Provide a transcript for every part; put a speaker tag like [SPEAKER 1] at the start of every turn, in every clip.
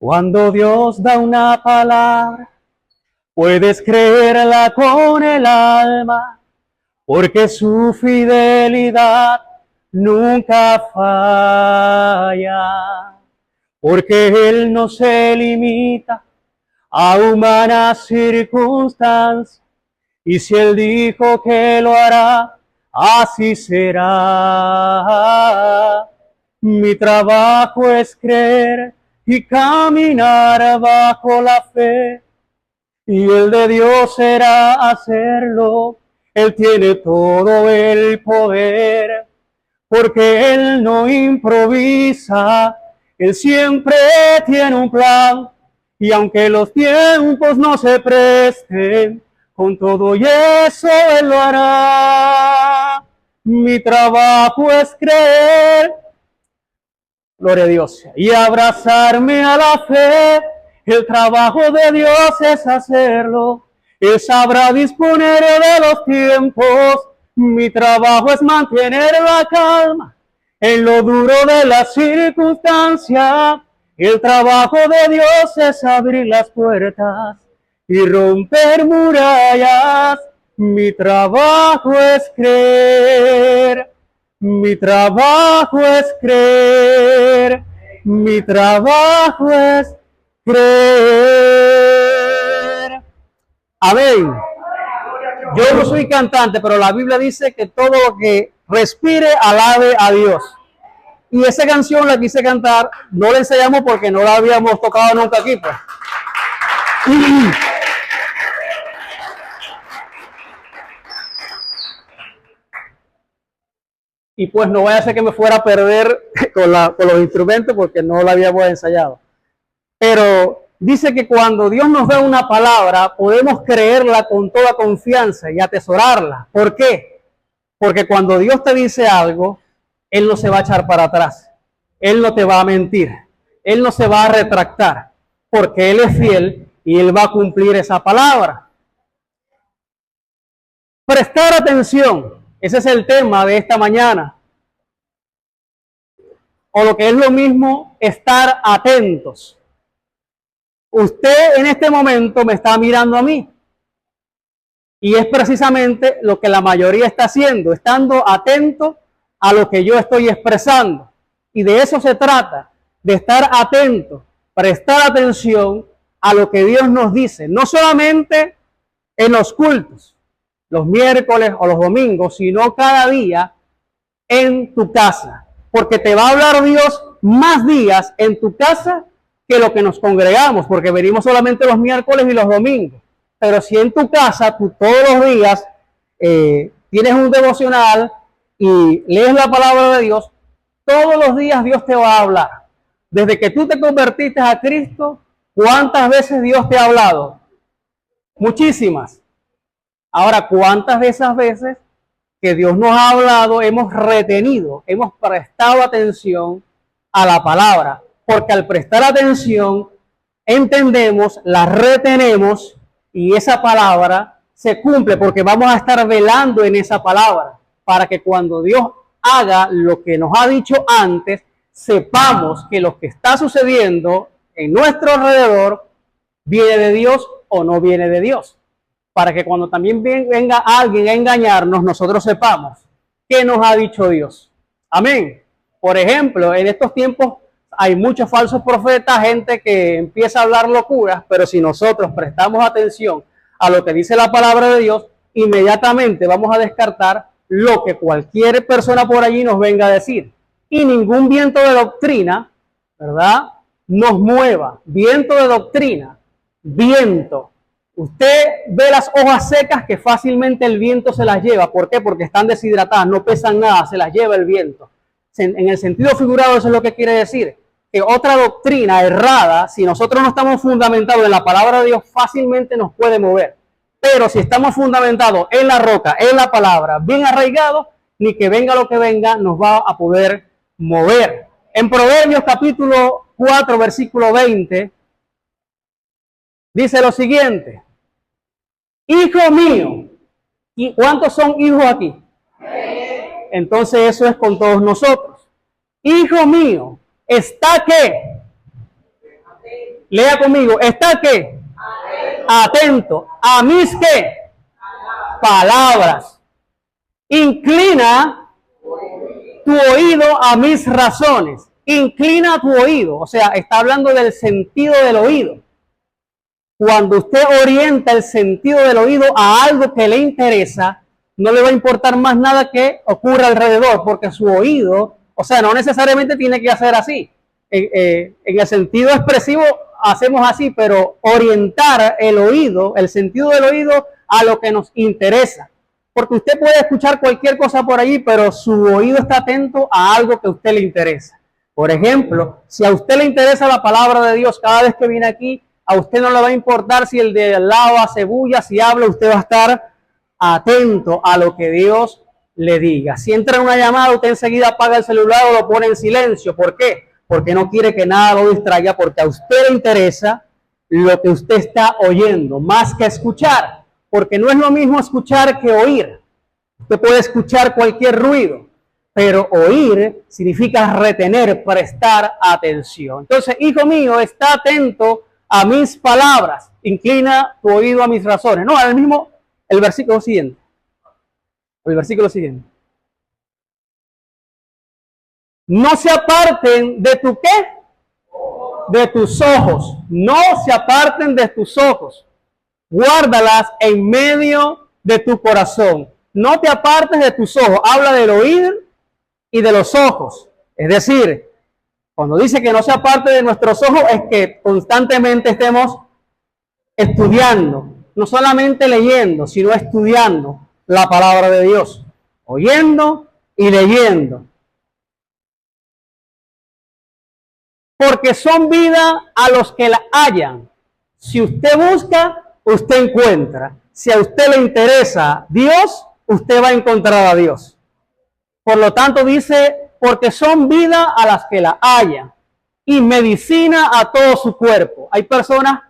[SPEAKER 1] Cuando Dios da una palabra, puedes creerla con el alma, porque su fidelidad nunca falla, porque Él no se limita a humanas circunstancias, y si Él dijo que lo hará, así será. Mi trabajo es creer y caminar bajo la fe, y el de Dios será hacerlo. Él tiene todo el poder, porque Él no improvisa, Él siempre tiene un plan, y aunque los tiempos no se presten, con todo y eso Él lo hará. Mi trabajo es creer, gloria a Dios, y abrazarme a la fe. El trabajo de Dios es hacerlo. Él sabrá disponer de los tiempos. Mi trabajo es mantener la calma en lo duro de la circunstancia. El trabajo de Dios es abrir las puertas y romper murallas. Mi trabajo es creer. Mi trabajo es creer. Mi trabajo es creer. Amén. Yo no soy cantante, pero la Biblia dice que todo lo que respire alabe a Dios. Y esa canción la quise cantar, no la ensayamos porque no la habíamos tocado nunca aquí, pues. Y pues no vaya a ser que me fuera a perder con los instrumentos porque no la habíamos ensayado. Pero dice que cuando Dios nos da una palabra, podemos creerla con toda confianza y atesorarla. ¿Por qué? Porque cuando Dios te dice algo, Él no se va a echar para atrás. Él no te va a mentir. Él no se va a retractar. Porque Él es fiel y Él va a cumplir esa palabra. Prestar atención. Ese es el tema de esta mañana. O lo que es lo mismo, estar atentos. Usted en este momento me está mirando a mí. Y es precisamente lo que la mayoría está haciendo, estando atento a lo que yo estoy expresando. Y de eso se trata, de estar atento, prestar atención a lo que Dios nos dice. No solamente en los cultos, los miércoles o los domingos, sino cada día en tu casa. Porque te va a hablar Dios más días en tu casa que lo que nos congregamos, porque venimos solamente los miércoles y los domingos. Pero si en tu casa tú todos los días tienes un devocional y lees la palabra de Dios, todos los días Dios te va a hablar. Desde que tú te convertiste a Cristo, ¿cuántas veces Dios te ha hablado? Muchísimas. Ahora, ¿cuántas de esas veces que Dios nos ha hablado hemos retenido, hemos prestado atención a la palabra? Porque al prestar atención, entendemos, la retenemos y esa palabra se cumple porque vamos a estar velando en esa palabra para que cuando Dios haga lo que nos ha dicho antes, sepamos que lo que está sucediendo en nuestro alrededor viene de Dios o no viene de Dios. Para que cuando también venga alguien a engañarnos, nosotros sepamos qué nos ha dicho Dios. Amén. Por ejemplo, en estos tiempos hay muchos falsos profetas, gente que empieza a hablar locuras, pero si nosotros prestamos atención a lo que dice la palabra de Dios, inmediatamente vamos a descartar lo que cualquier persona por allí nos venga a decir. Y ningún viento de doctrina, ¿verdad?, nos mueva. Viento de doctrina, viento. Usted ve las hojas secas que fácilmente el viento se las lleva. ¿Por qué? Porque están deshidratadas, no pesan nada, se las lleva el viento. En el sentido figurado eso es lo que quiere decir. Que otra doctrina errada, si nosotros no estamos fundamentados en la palabra de Dios, fácilmente nos puede mover. Pero si estamos fundamentados en la roca, en la palabra, bien arraigados, ni que venga lo que venga, nos va a poder mover. En Proverbios capítulo 4, versículo 20, dice lo siguiente: hijo mío, ¿y cuántos son hijos aquí? Entonces eso es con todos nosotros. Hijo mío, está ¿qué? Lea conmigo. ¿Está qué? Atento. ¿A mis qué? Palabras. Inclina tu oído a mis razones. Inclina tu oído. O sea, está hablando del sentido del oído. Cuando usted orienta el sentido del oído a algo que le interesa, no le va a importar más nada que ocurra alrededor, porque su oído, o sea, no necesariamente tiene que hacer así. En el sentido expresivo hacemos así, pero orientar el oído, el sentido del oído a lo que nos interesa. Porque usted puede escuchar cualquier cosa por allí, pero su oído está atento a algo que a usted le interesa. Por ejemplo, si a usted le interesa la palabra de Dios cada vez que viene aquí, a usted no le va a importar si el de al lado hace bulla, si habla, usted va a estar atento a lo que Dios le diga. Si entra una llamada, usted enseguida apaga el celular o lo pone en silencio. ¿Por qué? Porque no quiere que nada lo distraiga, porque a usted le interesa lo que usted está oyendo, más que escuchar. Porque no es lo mismo escuchar que oír. Usted puede escuchar cualquier ruido, pero oír significa retener, prestar atención. Entonces, hijo mío, está atento a mis palabras, inclina tu oído a mis razones. No, el versículo siguiente. El versículo siguiente. No se aparten de tu ¿qué? De tus ojos. No se aparten de tus ojos. Guárdalas en medio de tu corazón. No te apartes de tus ojos. Habla del oír y de los ojos. Es decir, cuando dice que no se aparte de nuestros ojos, es que constantemente estemos estudiando, no solamente leyendo, sino estudiando la palabra de Dios, oyendo y leyendo. Porque son vida a los que la hallan. Si usted busca, usted encuentra. Si a usted le interesa Dios, usted va a encontrar a Dios. Por lo tanto dice, porque son vida a las que la hallan y medicina a todo su cuerpo. Hay personas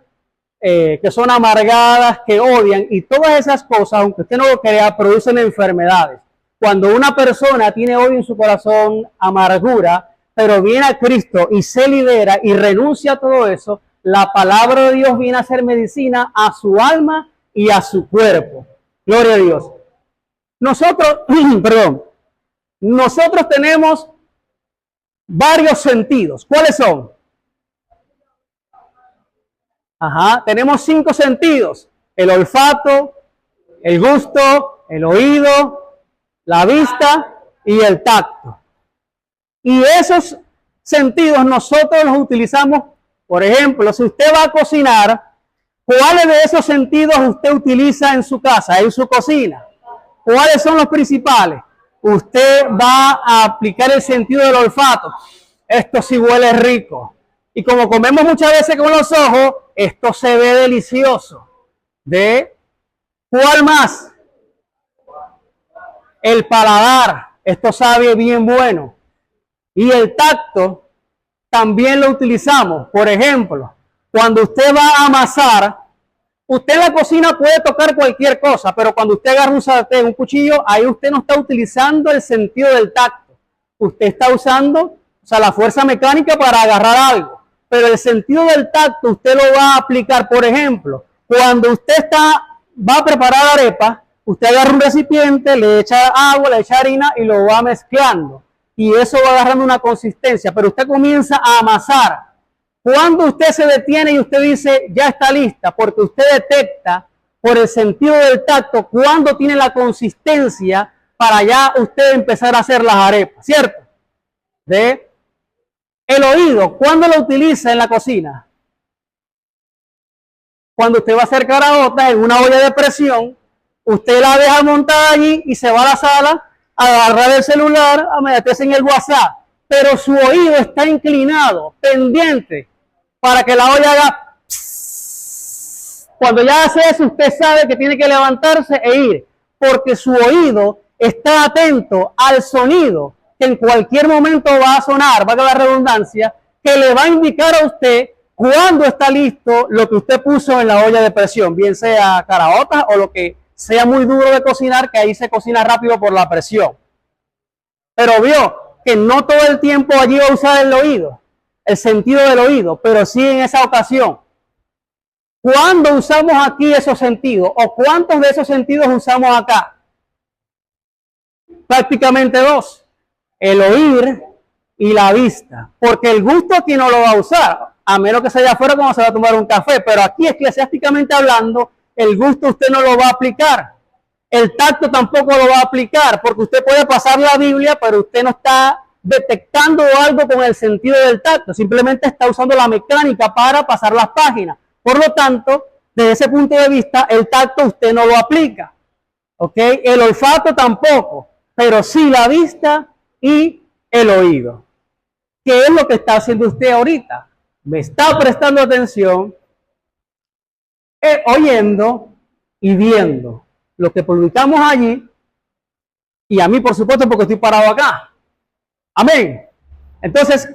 [SPEAKER 1] que son amargadas, que odian, y todas esas cosas, aunque usted no lo crea, producen enfermedades. Cuando una persona tiene odio en su corazón, amargura, pero viene a Cristo y se libera y renuncia a todo eso, la palabra de Dios viene a ser medicina a su alma y a su cuerpo. Gloria a Dios. Nosotros, nosotros tenemos varios sentidos. ¿Cuáles son? Tenemos 5 sentidos: el olfato, el gusto, el oído, la vista y el tacto. Y esos sentidos nosotros los utilizamos, por ejemplo, si usted va a cocinar, ¿cuáles de esos sentidos usted utiliza en su casa, en su cocina? ¿Cuáles son los principales? Usted va a aplicar el sentido del olfato. Esto sí huele rico. Y como comemos muchas veces con los ojos, esto se ve delicioso. ¿Cuál más? El paladar. Esto sabe bien bueno. Y el tacto también lo utilizamos. Por ejemplo, cuando usted va a amasar, usted en la cocina puede tocar cualquier cosa, pero cuando usted agarra un sartén, un cuchillo, ahí usted no está utilizando el sentido del tacto. Usted está usando, la fuerza mecánica para agarrar algo. Pero el sentido del tacto usted lo va a aplicar, por ejemplo, cuando usted va a preparar arepa, usted agarra un recipiente, le echa agua, le echa harina y lo va mezclando. Y eso va agarrando una consistencia, pero usted comienza a amasar. Cuando usted se detiene y usted dice, ya está lista, porque usted detecta por el sentido del tacto cuando tiene la consistencia para ya usted empezar a hacer las arepas, ¿cierto? El oído, ¿cuándo lo utiliza en la cocina? Cuando usted va a hacer caraotas en una olla de presión, usted la deja montada allí y se va a la sala a agarrar el celular, a meterse en el WhatsApp. Pero su oído está inclinado, pendiente, para que la olla haga pss. Cuando ya hace eso, usted sabe que tiene que levantarse e ir, porque su oído está atento al sonido que en cualquier momento va a sonar, valga la redundancia, que le va a indicar a usted cuándo está listo lo que usted puso en la olla de presión, bien sea caraotas o lo que sea muy duro de cocinar, que ahí se cocina rápido por la presión. Pero vio que no todo el tiempo allí va a usar el oído. el sentido del oído, pero sí en esa ocasión. ¿Cuándo usamos aquí esos sentidos? ¿O cuántos de esos sentidos usamos acá? Prácticamente dos. El oír y la vista. Porque el gusto aquí no lo va a usar, a menos que sea allá afuera cuando se va a tomar un café. Pero aquí, eclesiásticamente hablando, el gusto usted no lo va a aplicar. El tacto tampoco lo va a aplicar, porque usted puede pasar la Biblia, pero usted no está detectando algo con el sentido del tacto. Simplemente está usando la mecánica para pasar las páginas. Por lo tanto, desde ese punto de vista, el tacto usted no lo aplica. ¿Ok? El olfato tampoco, pero sí la vista y el oído. ¿Qué es lo que está haciendo usted ahorita? Me está prestando atención, oyendo y viendo lo que publicamos allí, y a mí, por supuesto, porque estoy parado acá. Amén. Entonces,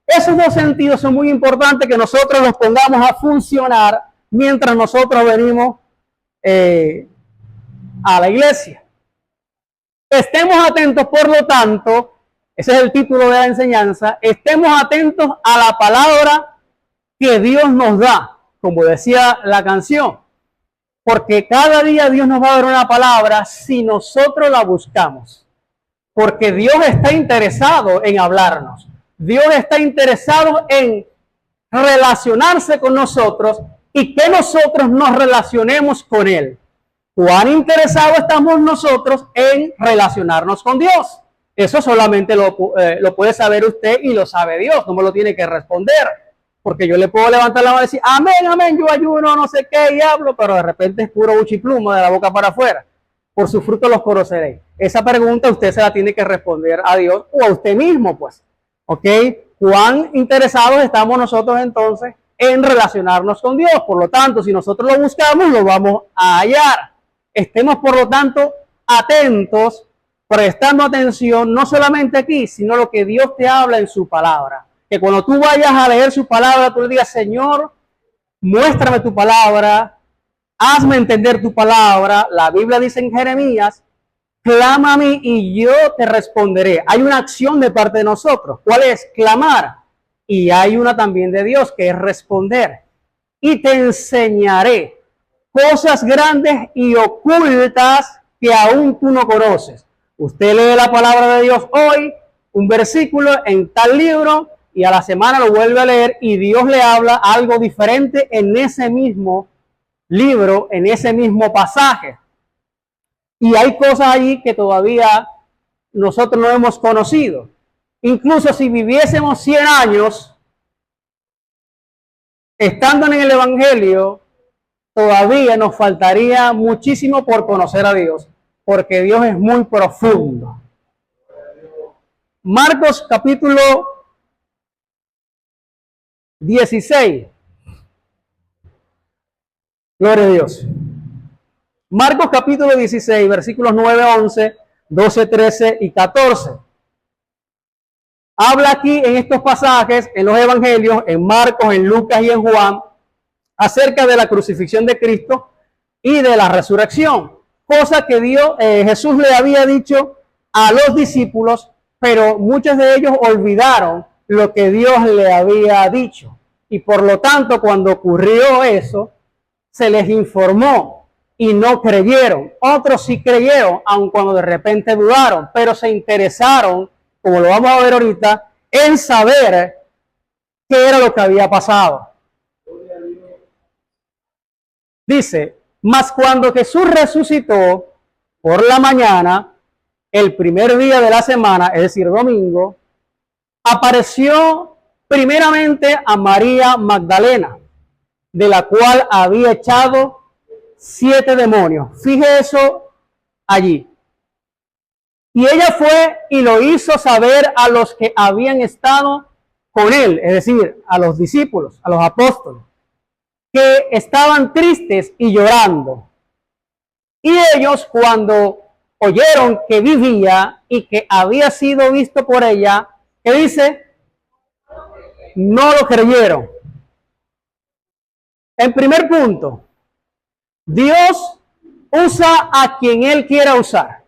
[SPEAKER 1] esos dos sentidos son muy importantes que nosotros los pongamos a funcionar mientras nosotros venimos a la iglesia. Estemos atentos, por lo tanto, ese es el título de la enseñanza, estemos atentos a la palabra que Dios nos da, como decía la canción, porque cada día Dios nos va a dar una palabra si nosotros la buscamos, porque Dios está interesado en hablarnos, Dios está interesado en relacionarse con nosotros y que nosotros nos relacionemos con Él. ¿Cuán interesados estamos nosotros en relacionarnos con Dios? Eso solamente lo puede saber usted y lo sabe Dios, no me lo tiene que responder. Porque yo le puedo levantar la mano y decir, amén, amén, yo ayuno, no sé qué, y hablo, pero de repente es puro buchipluma de la boca para afuera. Por su fruto los conoceréis. Esa pregunta usted se la tiene que responder a Dios o a usted mismo, pues. ¿Ok? ¿Cuán interesados estamos nosotros entonces en relacionarnos con Dios? Por lo tanto, si nosotros lo buscamos, lo vamos a hallar. Estemos, por lo tanto, atentos, prestando atención, no solamente aquí, sino lo que Dios te habla en su palabra. Que cuando tú vayas a leer su palabra, tú le digas, Señor, muéstrame tu palabra, hazme entender tu palabra. La Biblia dice en Jeremías, clama a mí y yo te responderé. Hay una acción de parte de nosotros. ¿Cuál es? Clamar. Y hay una también de Dios, que es responder. Y te enseñaré cosas grandes y ocultas que aún tú no conoces. Usted lee la palabra de Dios hoy, un versículo en tal libro, y a la semana lo vuelve a leer y Dios le habla algo diferente en ese mismo libro, en ese mismo pasaje. Y hay cosas allí que todavía nosotros no hemos conocido. Incluso si viviésemos 100 años estando en el Evangelio, todavía nos faltaría muchísimo por conocer a Dios, porque Dios es muy profundo. Marcos capítulo 16. Gloria a Dios. Marcos capítulo 16, versículos 9, 11, 12, 13 y 14. Habla aquí en estos pasajes, en los evangelios, en Marcos, en Lucas y en Juan, acerca de la crucifixión de Cristo y de la resurrección. Cosa que Jesús le había dicho a los discípulos, pero muchos de ellos olvidaron lo que Dios le había dicho. Y por lo tanto, cuando ocurrió eso, se les informó y no creyeron. Otros sí creyeron, aun cuando de repente dudaron, pero se interesaron, como lo vamos a ver ahorita, en saber qué era lo que había pasado. Dice, mas cuando Jesús resucitó por la mañana, el primer día de la semana, es decir, domingo, apareció primeramente a María Magdalena, de la cual había echado 7 demonios. Fije eso allí. Y ella fue y lo hizo saber a los que habían estado con él, es decir, a los discípulos, a los apóstoles, que estaban tristes y llorando. Y ellos, cuando oyeron que vivía y que había sido visto por ella, ¿qué dice? No lo creyeron. En primer punto, Dios usa a quien Él quiera usar,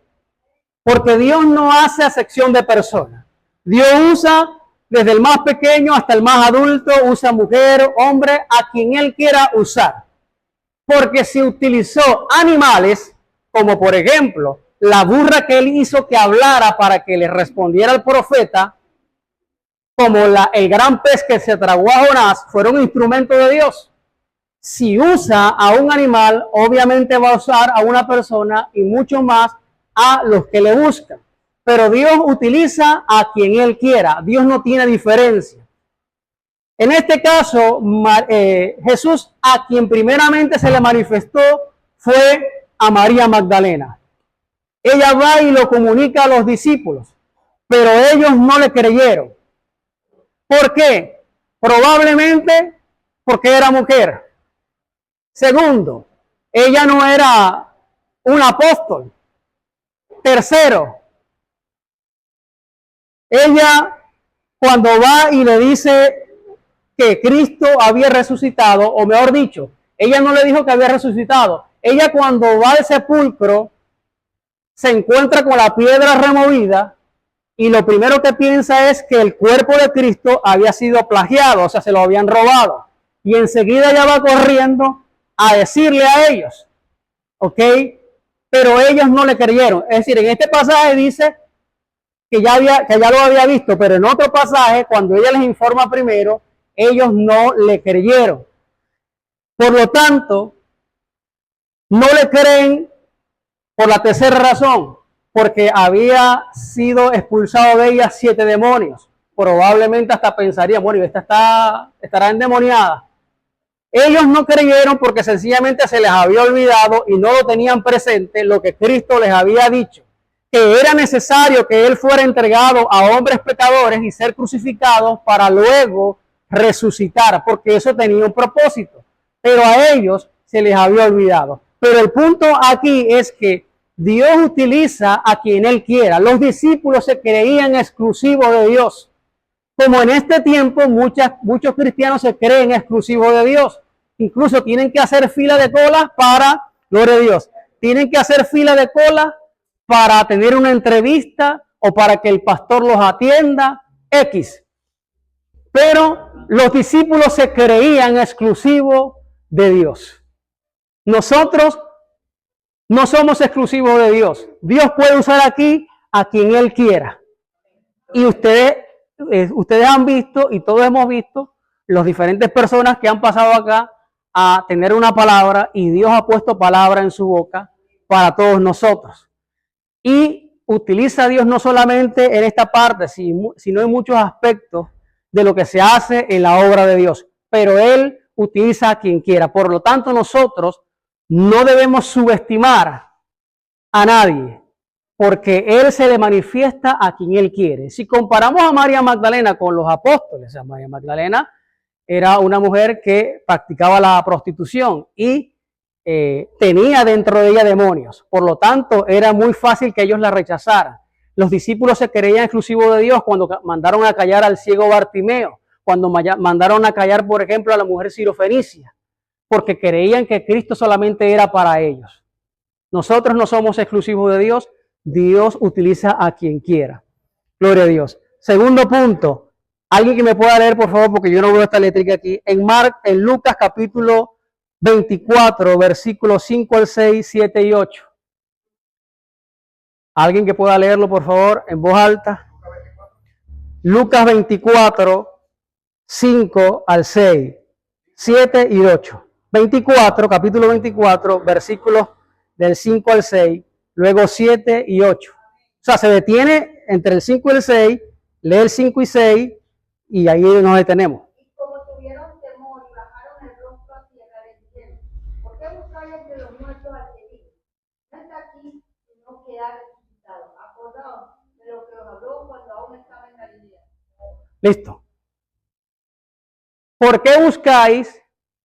[SPEAKER 1] porque Dios no hace acepción de personas. Dios usa desde el más pequeño hasta el más adulto, usa mujer, hombre, a quien él quiera usar. Porque si utilizó animales, como por ejemplo, la burra que él hizo que hablara para que le respondiera al profeta, como el gran pez que se tragó a Jonás, fueron instrumentos de Dios. Si usa a un animal, obviamente va a usar a una persona y mucho más a los que le buscan. Pero Dios utiliza a quien él quiera. Dios no tiene diferencia. En este caso, Jesús, a quien primeramente se le manifestó, fue a María Magdalena. Ella va y lo comunica a los discípulos, pero ellos no le creyeron. ¿Por qué? Probablemente porque era mujer. Segundo, ella no era un apóstol. Tercero, ella cuando va y le dice que Cristo había resucitado, o mejor dicho, ella no le dijo que había resucitado. Ella cuando va al sepulcro se encuentra con la piedra removida y lo primero que piensa es que el cuerpo de Cristo había sido plagiado, o sea, se lo habían robado. Y enseguida ella va corriendo a decirle a ellos, ¿ok? Pero ellos no le creyeron. Es decir, en este pasaje dice que ya lo había visto, pero en otro pasaje, cuando ella les informa primero, ellos no le creyeron. Por lo tanto, no le creen por la tercera razón, porque había sido expulsado de ella 7 demonios. Probablemente hasta pensaría, bueno, esta estará endemoniada. Ellos no creyeron porque sencillamente se les había olvidado y no lo tenían presente lo que Cristo les había dicho, que era necesario que él fuera entregado a hombres pecadores y ser crucificado para luego resucitar, porque eso tenía un propósito, pero a ellos se les había olvidado. Pero el punto aquí es que Dios utiliza a quien él quiera. Los discípulos se creían exclusivos de Dios, como en este tiempo muchos cristianos se creen exclusivos de Dios. Incluso tienen que hacer fila de cola para, gloria a Dios, tienen que hacer fila de cola para tener una entrevista o para que el pastor los atienda, X. Pero los discípulos se creían exclusivos de Dios. Nosotros no somos exclusivos de Dios. Dios puede usar aquí a quien él quiera. Y ustedes han visto y todos hemos visto las diferentes personas que han pasado acá a tener una palabra y Dios ha puesto palabra en su boca para todos nosotros. Y utiliza a Dios no solamente en esta parte, sino en muchos aspectos de lo que se hace en la obra de Dios. Pero Él utiliza a quien quiera. Por lo tanto, nosotros no debemos subestimar a nadie, porque Él se le manifiesta a quien Él quiere. Si comparamos a María Magdalena con los apóstoles, a María Magdalena era una mujer que practicaba la prostitución y tenía dentro de ella demonios. Por lo tanto, era muy fácil que ellos la rechazaran. Los discípulos se creían exclusivos de Dios cuando mandaron a callar al ciego Bartimeo, cuando mandaron a callar, por ejemplo, a la mujer sirofenicia, porque creían que Cristo solamente era para ellos. Nosotros no somos exclusivos de Dios. Dios utiliza a quien quiera. Gloria a Dios. Segundo punto. Alguien que me pueda leer, por favor, porque yo no veo esta letrica aquí. En Lucas capítulo 24, versículos 5 al 6, 7 y 8. Alguien que pueda leerlo, por favor, en voz alta. Lucas 24, 5 al 6, 7 y 8. 24, capítulo 24, versículos del 5 al 6, luego 7 y 8. O sea, se detiene entre el 5 y el 6, lee el 5 y 6 y ahí nos detenemos.
[SPEAKER 2] Y como tuvieron temor y bajaron el rostro a tierra, le dijeron: ¿por qué buscáis entre los muertos al que vive? No está aquí, sino que ha resucitado. Acordaos de lo que os habló cuando aún estaba en Galilea.
[SPEAKER 1] Listo. ¿Por qué buscáis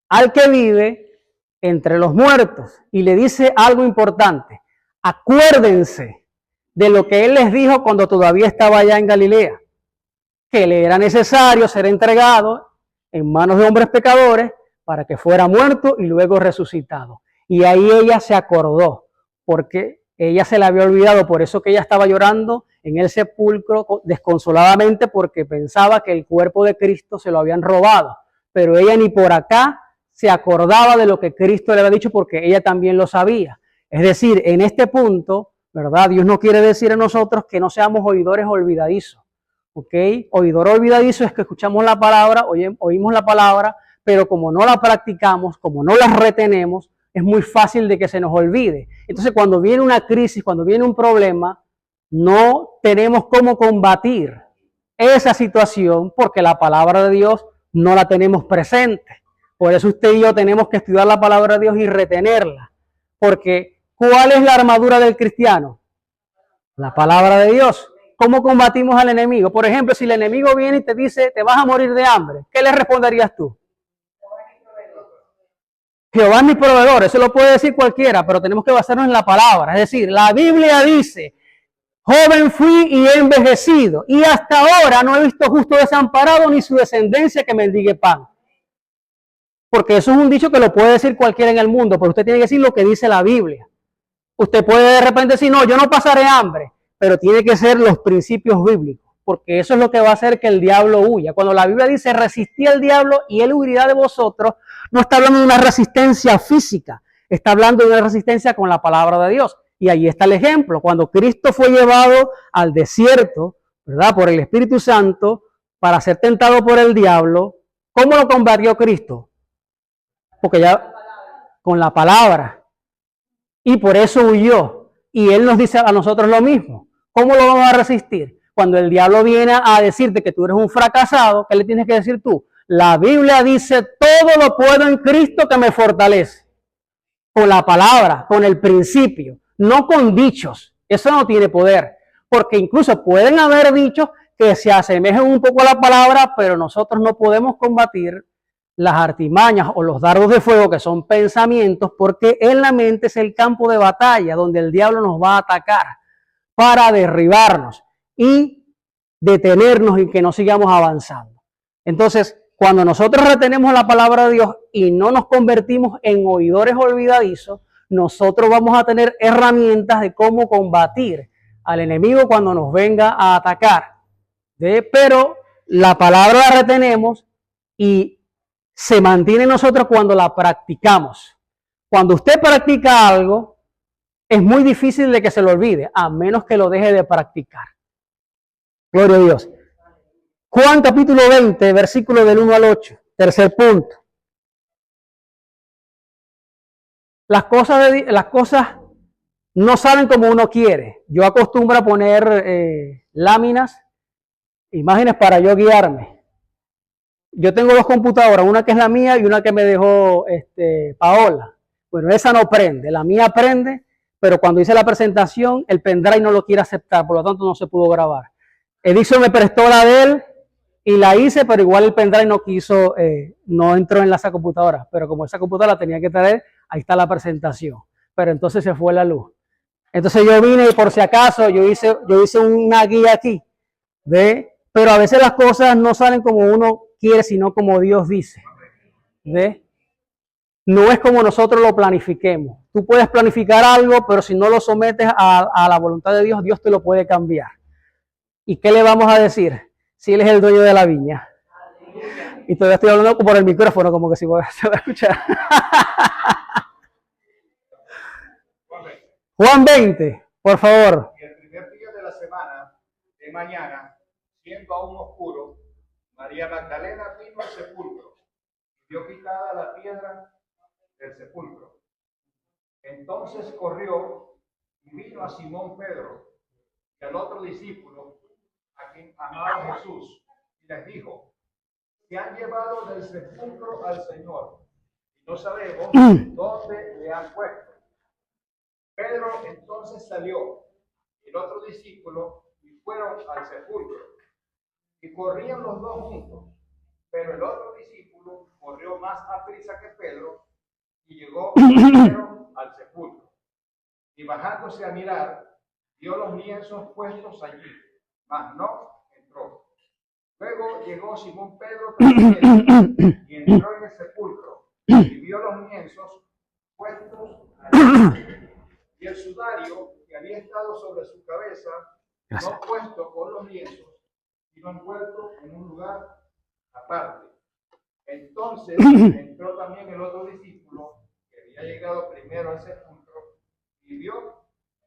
[SPEAKER 1] al que vive entre los muertos? Y le dice algo importante. Acuérdense de lo que él les dijo cuando todavía estaba allá en Galilea, que le era necesario ser entregado en manos de hombres pecadores para que fuera muerto y luego resucitado. Y ahí ella se acordó, porque ella se le había olvidado, por eso que ella estaba llorando en el sepulcro desconsoladamente porque pensaba que el cuerpo de Cristo se lo habían robado. Pero ella ni por acá se acordaba de lo que Cristo le había dicho porque ella también lo sabía. Es decir, en este punto, ¿verdad? Dios no quiere decir a nosotros que no seamos oidores olvidadizos. ¿Ok? Oidor olvidadizo es que escuchamos la palabra, oímos la palabra, pero como no la practicamos, como no la retenemos, es muy fácil de que se nos olvide. Entonces, cuando viene una crisis, cuando viene un problema, no tenemos cómo combatir esa situación porque la palabra de Dios no la tenemos presente. Por eso usted y yo tenemos que estudiar la palabra de Dios y retenerla. Porque, ¿cuál es la armadura del cristiano? La palabra de Dios. ¿Cómo combatimos al enemigo? Por ejemplo, si el enemigo viene y te dice, te vas a morir de hambre, ¿qué le responderías tú? Jehová es mi proveedor, eso lo puede decir cualquiera, pero tenemos que basarnos en la palabra. Es decir, la Biblia dice, joven fui y he envejecido, y hasta ahora no he visto justo desamparado ni su descendencia que mendigue pan. Porque eso es un dicho que lo puede decir cualquiera en el mundo, pero usted tiene que decir lo que dice la Biblia. Usted puede de repente decir, no, yo no pasaré hambre, pero tiene que ser los principios bíblicos, porque eso es lo que va a hacer que el diablo huya. Cuando la Biblia dice, resistí al diablo y él huirá de vosotros, no está hablando de una resistencia física, está hablando de una resistencia con la palabra de Dios. Y ahí está el ejemplo. Cuando Cristo fue llevado al desierto, ¿verdad? Por el Espíritu Santo, para ser tentado por el diablo, ¿cómo lo combatió Cristo? Porque ya con la palabra. Y por eso huyó. Y Él nos dice a nosotros lo mismo. ¿Cómo lo vamos a resistir? Cuando el diablo viene a decirte que tú eres un fracasado, ¿qué le tienes que decir tú? La Biblia dice, todo lo puedo en Cristo que me fortalece. Con la palabra, con el principio, no con dichos. Eso no tiene poder. Porque incluso pueden haber dichos que se asemejen un poco a la palabra, pero nosotros no podemos combatir las artimañas o los dardos de fuego que son pensamientos, porque en la mente es el campo de batalla donde el diablo nos va a atacar para derribarnos y detenernos y que no sigamos avanzando. Entonces, cuando nosotros retenemos la palabra de Dios y no nos convertimos en oidores olvidadizos, nosotros vamos a tener herramientas de cómo combatir al enemigo cuando nos venga a atacar. Pero la palabra la retenemos y se mantiene en nosotros cuando la practicamos. Cuando usted practica algo, es muy difícil de que se lo olvide, a menos que lo deje de practicar. Gloria a Dios. Juan capítulo 20, versículo del 1 al 8. Tercer punto. Las cosas no salen como uno quiere. Yo acostumbro a poner láminas, imágenes para yo guiarme. Yo tengo dos computadoras, una que es la mía y una que me dejó Paola. Bueno, esa no prende, la mía prende, pero cuando hice la presentación, el pendrive no lo quiere aceptar, por lo tanto no se pudo grabar. Edison me prestó la de él y la hice, pero igual el pendrive no quiso, no entró en esa computadora. Pero como esa computadora la tenía que traer, ahí está la presentación. Pero entonces se fue la luz. Entonces yo vine y por si acaso yo hice una guía aquí, pero a veces las cosas no salen como uno quiere, sino como Dios dice. No es como nosotros lo planifiquemos. Tú puedes planificar algo, pero si no lo sometes a la voluntad de Dios, Dios te lo puede cambiar. ¿Y qué le vamos a decir? Si Él es el dueño de la viña. Y todavía estoy hablando por el micrófono, como que se va a escuchar. Juan 20, por favor.
[SPEAKER 3] Y el primer día de la semana, de mañana, siendo aún oscuro, María Magdalena vino al sepulcro y vio quitada la piedra del sepulcro. Entonces corrió y vino a Simón Pedro y al otro discípulo, a quien amaba Jesús, y les dijo: se han llevado del sepulcro al Señor y no sabemos dónde le han puesto. Pedro entonces salió y el otro discípulo y fueron al sepulcro. Y corrían los dos juntos, pero el otro discípulo corrió más aprisa que Pedro y llegó primero al sepulcro. Y bajándose a mirar, vio los lienzos puestos allí, mas no entró. Luego llegó Simón Pedro también y entró en el sepulcro y vio los lienzos puestos allí. Y el sudario que había estado sobre su cabeza no puesto con los lienzos, sino envuelto en un lugar aparte. Entonces entró también el otro discípulo que había llegado primero al sepulcro y vio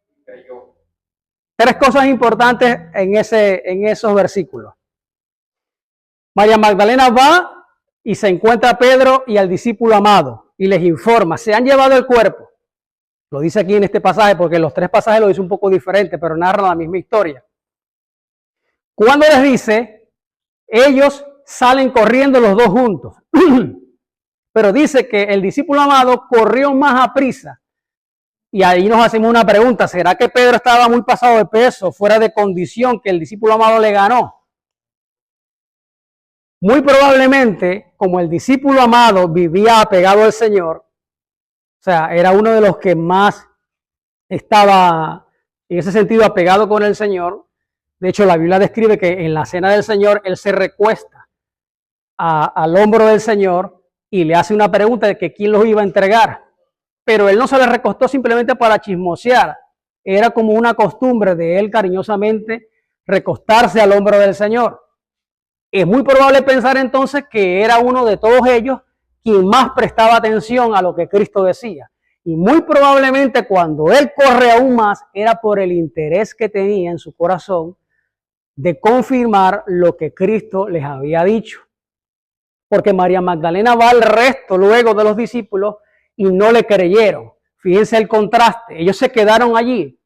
[SPEAKER 3] y creyó.
[SPEAKER 1] Tres cosas importantes en esos versículos. María Magdalena va y se encuentra a Pedro y al discípulo amado y les informa, se han llevado el cuerpo. Lo dice aquí en este pasaje porque los tres pasajes lo dice un poco diferente, pero narran la misma historia. Cuando les dice, ellos salen corriendo los dos juntos. Pero dice que el discípulo amado corrió más a prisa. Y ahí nos hacemos una pregunta, ¿será que Pedro estaba muy pasado de peso, fuera de condición, que el discípulo amado le ganó? Muy probablemente, como el discípulo amado vivía apegado al Señor, o sea, era uno de los que más estaba en ese sentido apegado con el Señor. De hecho, la Biblia describe que en la cena del Señor, él se recuesta al hombro del Señor y le hace una pregunta de que quién los iba a entregar. Pero él no se le recostó simplemente para chismosear. Era como una costumbre de él cariñosamente recostarse al hombro del Señor. Es muy probable pensar entonces que era uno de todos ellos quien más prestaba atención a lo que Cristo decía. Y muy probablemente cuando él corre aún más era por el interés que tenía en su corazón de confirmar lo que Cristo les había dicho. Porque María Magdalena va al resto luego de los discípulos y no le creyeron. Fíjense el contraste. Ellos se quedaron allí,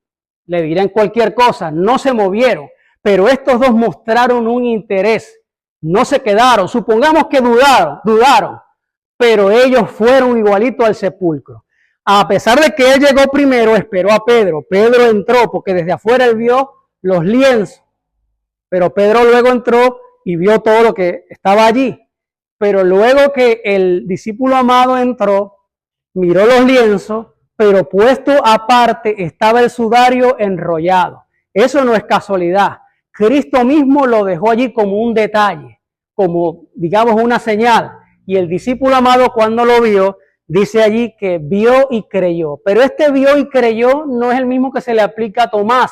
[SPEAKER 1] le dirán cualquier cosa, no se movieron. Pero estos dos mostraron un interés, no se quedaron. Supongamos que dudaron, pero ellos fueron igualito al sepulcro. A pesar de que él llegó primero, esperó a Pedro. Pedro entró porque desde afuera él vio los lienzos. Pero Pedro luego entró y vio todo lo que estaba allí. Pero luego que el discípulo amado entró, miró los lienzos, pero puesto aparte estaba el sudario enrollado. Eso no es casualidad. Cristo mismo lo dejó allí como un detalle, como digamos una señal. Y el discípulo amado cuando lo vio, dice allí que vio y creyó. Pero este vio y creyó no es el mismo que se le aplica a Tomás,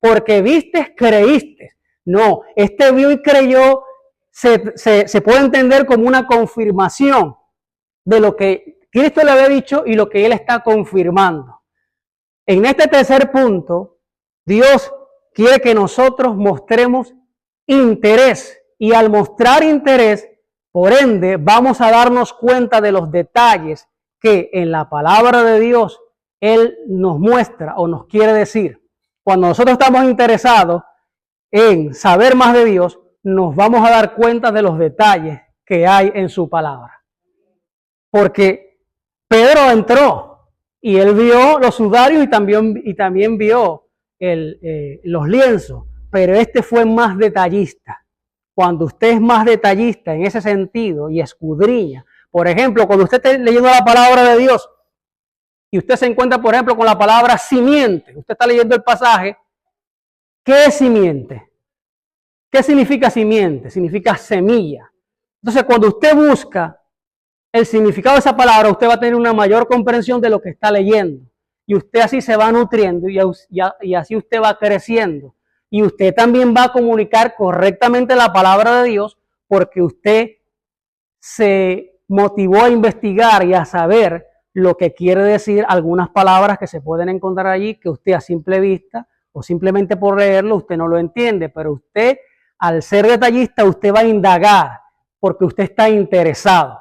[SPEAKER 1] porque vistes, creíste. No, este vio y creyó se puede entender como una confirmación de lo que Cristo le había dicho y lo que él está confirmando. En este tercer punto, Dios quiere que nosotros mostremos interés y al mostrar interés, por ende, vamos a darnos cuenta de los detalles que en la palabra de Dios Él nos muestra o nos quiere decir. Cuando nosotros estamos interesados en saber más de Dios, nos vamos a dar cuenta de los detalles que hay en su palabra. Porque Pedro entró y él vio los sudarios y también vio los lienzos, pero este fue más detallista. Cuando usted es más detallista en ese sentido y escudriña, por ejemplo, cuando usted esté leyendo la palabra de Dios y usted se encuentra, por ejemplo, con la palabra simiente, usted está leyendo el pasaje, ¿qué es simiente? ¿Qué significa simiente? Significa semilla. Entonces, cuando usted busca el significado de esa palabra, usted va a tener una mayor comprensión de lo que está leyendo. Y usted así se va nutriendo y así usted va creciendo. Y usted también va a comunicar correctamente la palabra de Dios porque usted se motivó a investigar y a saber lo que quiere decir algunas palabras que se pueden encontrar allí que usted a simple vista o simplemente por leerlo usted no lo entiende. Pero usted, al ser detallista, usted va a indagar porque usted está interesado.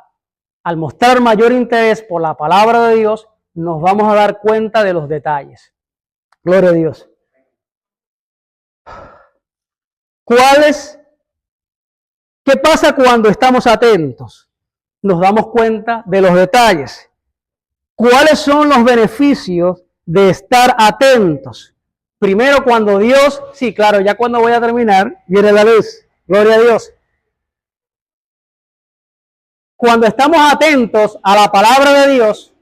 [SPEAKER 1] Al mostrar mayor interés por la palabra de Dios, nos vamos a dar cuenta de los detalles. Gloria a Dios. ¿Qué pasa cuando estamos atentos? Nos damos cuenta de los detalles. ¿Cuáles son los beneficios de estar atentos? Primero, cuando Dios, sí, claro, ya cuando voy a terminar, viene la luz. Gloria a Dios. Cuando estamos atentos a la palabra de Dios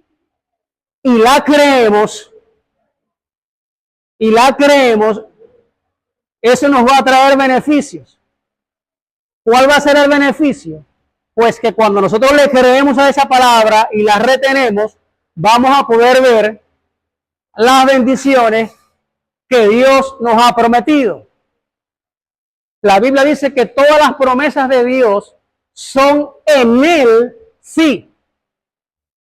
[SPEAKER 1] y la creemos, eso nos va a traer beneficios. ¿Cuál va a ser el beneficio? Pues que cuando nosotros le creemos a esa palabra y la retenemos, vamos a poder ver las bendiciones que Dios nos ha prometido. La Biblia dice que todas las promesas de Dios son en Él, sí.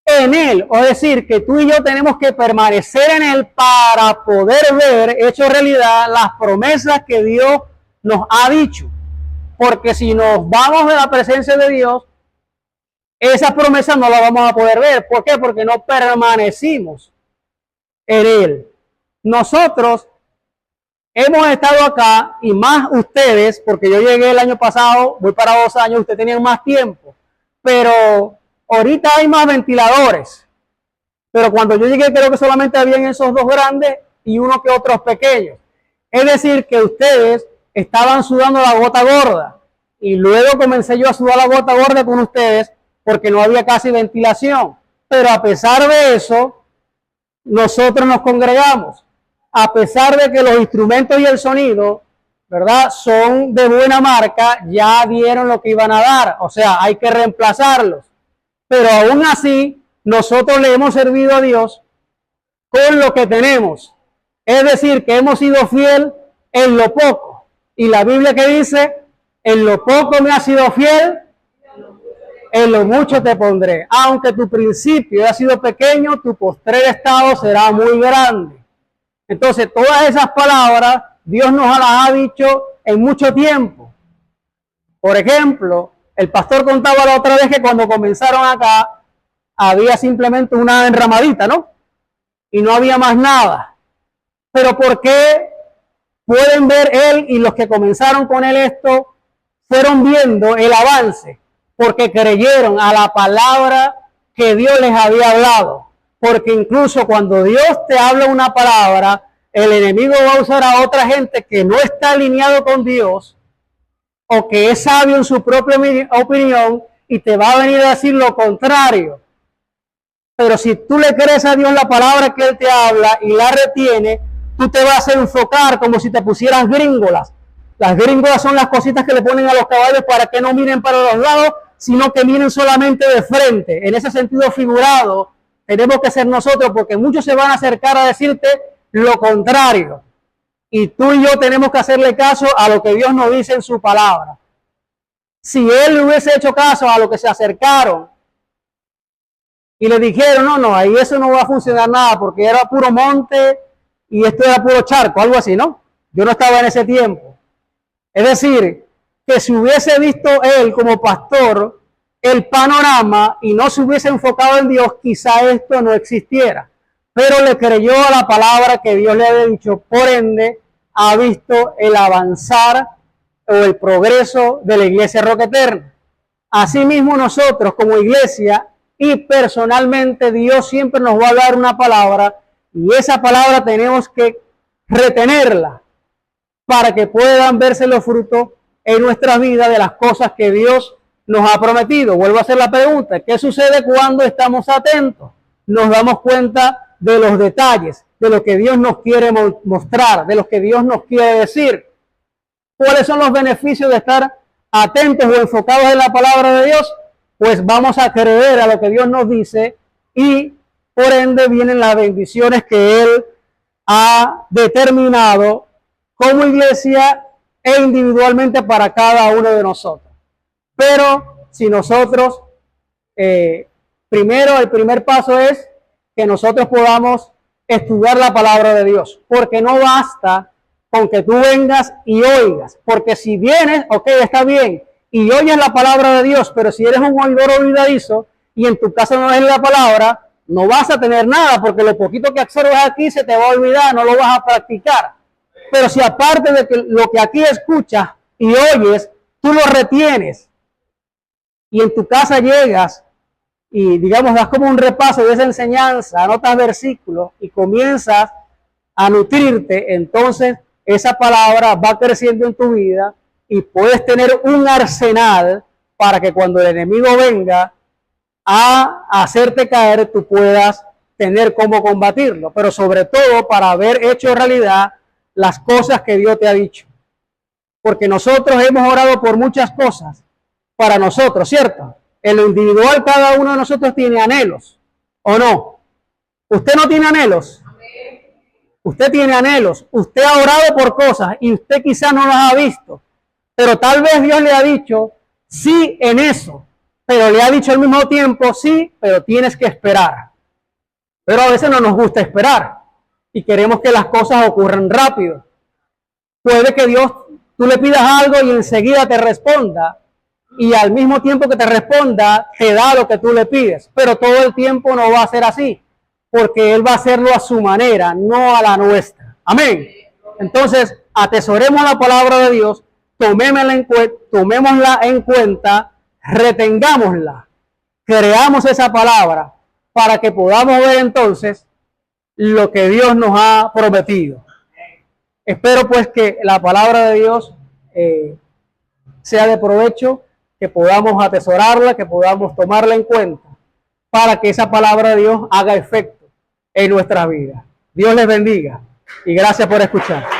[SPEAKER 1] En Él, es decir, que tú y yo tenemos que permanecer en Él para poder ver hecho realidad las promesas que Dios nos ha dicho. Porque si nos vamos de la presencia de Dios, esas promesas no las vamos a poder ver. ¿Por qué? Porque no permanecimos en Él. Nosotros hemos estado acá, y más ustedes, porque yo llegué el año pasado, voy para 2 años, ustedes tenían más tiempo, pero ahorita hay más ventiladores. Pero cuando yo llegué creo que solamente habían esos 2 grandes y uno que otros pequeños. Es decir, que ustedes estaban sudando la gota gorda. Y luego comencé yo a sudar la gota gorda con ustedes porque no había casi ventilación. Pero a pesar de eso, nosotros nos congregamos. A pesar de que los instrumentos y el sonido, ¿verdad?, son de buena marca, ya dieron lo que iban a dar. O sea, hay que reemplazarlos. Pero aún así, nosotros le hemos servido a Dios con lo que tenemos. Es decir, que hemos sido fiel en lo poco. Y la Biblia que dice, en lo poco me has sido fiel, en lo mucho te pondré. Aunque tu principio haya sido pequeño, tu postrer estado será muy grande. Entonces, todas esas palabras, Dios nos las ha dicho en mucho tiempo. Por ejemplo, el pastor contaba la otra vez que cuando comenzaron acá, había simplemente una enramadita, ¿no? Y no había más nada. Pero ¿por qué pueden ver él y los que comenzaron con él esto, fueron viendo el avance? Porque creyeron a la palabra que Dios les había hablado. Porque incluso cuando Dios te habla una palabra, el enemigo va a usar a otra gente que no está alineado con Dios o que es sabio en su propia opinión y te va a venir a decir lo contrario. Pero si tú le crees a Dios la palabra que Él te habla y la retiene, tú te vas a enfocar como si te pusieras gringolas. Las gringolas son las cositas que le ponen a los caballos para que no miren para los lados, sino que miren solamente de frente. En ese sentido figurado, tenemos que ser nosotros, porque muchos se van a acercar a decirte lo contrario. Y tú y yo tenemos que hacerle caso a lo que Dios nos dice en su palabra. Si Él hubiese hecho caso a lo que se acercaron y le dijeron, no, ahí eso no va a funcionar nada, porque era puro monte y esto era puro charco, algo así, ¿no? Yo no estaba en ese tiempo. Es decir, que si hubiese visto él como pastor el panorama y no se hubiese enfocado en Dios, quizá esto no existiera. Pero le creyó a la palabra que Dios le había dicho, por ende, ha visto el avanzar o el progreso de la iglesia Roca Eterna. Asimismo, nosotros como iglesia y personalmente, Dios siempre nos va a dar una palabra y esa palabra tenemos que retenerla para que puedan verse los frutos en nuestra vida de las cosas que Dios nos ha prometido. Vuelvo a hacer la pregunta, ¿qué sucede cuando estamos atentos? Nos damos cuenta de los detalles, de lo que Dios nos quiere mostrar, de lo que Dios nos quiere decir. ¿Cuáles son los beneficios de estar atentos o enfocados en la palabra de Dios? Pues vamos a creer a lo que Dios nos dice y por ende vienen las bendiciones que Él ha determinado como iglesia e individualmente para cada uno de nosotros. Pero si nosotros, primero, el primer paso es que nosotros podamos estudiar la palabra de Dios, porque no basta con que tú vengas y oigas, porque si vienes, ok, está bien, y oyes la palabra de Dios, pero si eres un oidor olvidadizo y en tu casa no es la palabra, no vas a tener nada, porque lo poquito que observas aquí se te va a olvidar, no lo vas a practicar. Pero si aparte de que lo que aquí escuchas y oyes, tú lo retienes y en tu casa llegas y digamos das como un repaso de esa enseñanza, anotas versículos y comienzas a nutrirte, entonces esa palabra va creciendo en tu vida y puedes tener un arsenal para que cuando el enemigo venga a hacerte caer, tú puedas tener cómo combatirlo, pero sobre todo para haber hecho realidad las cosas que Dios te ha dicho. Porque nosotros hemos orado por muchas cosas para nosotros, ¿cierto? En lo individual cada uno de nosotros tiene anhelos, ¿o no? ¿Usted no tiene anhelos? Usted tiene anhelos, usted ha orado por cosas y usted quizás no las ha visto, Pero tal vez Dios le ha dicho sí en eso, pero le ha dicho al mismo tiempo sí, pero tienes que esperar. Pero a veces no nos gusta esperar y queremos que las cosas ocurran rápido. Puede que Dios, tú le pidas algo y enseguida te responda, y al mismo tiempo que te responda, te da lo que tú le pides. Pero todo el tiempo no va a ser así, porque Él va a hacerlo a su manera, no a la nuestra. Amén. Entonces, atesoremos la palabra de Dios, tomémosla en cuenta, retengámosla, creamos esa palabra para que podamos ver entonces lo que Dios nos ha prometido. Espero pues que la palabra de Dios sea de provecho, que podamos atesorarla, que podamos tomarla en cuenta para que esa palabra de Dios haga efecto en nuestras vidas. Dios les bendiga y gracias por escuchar.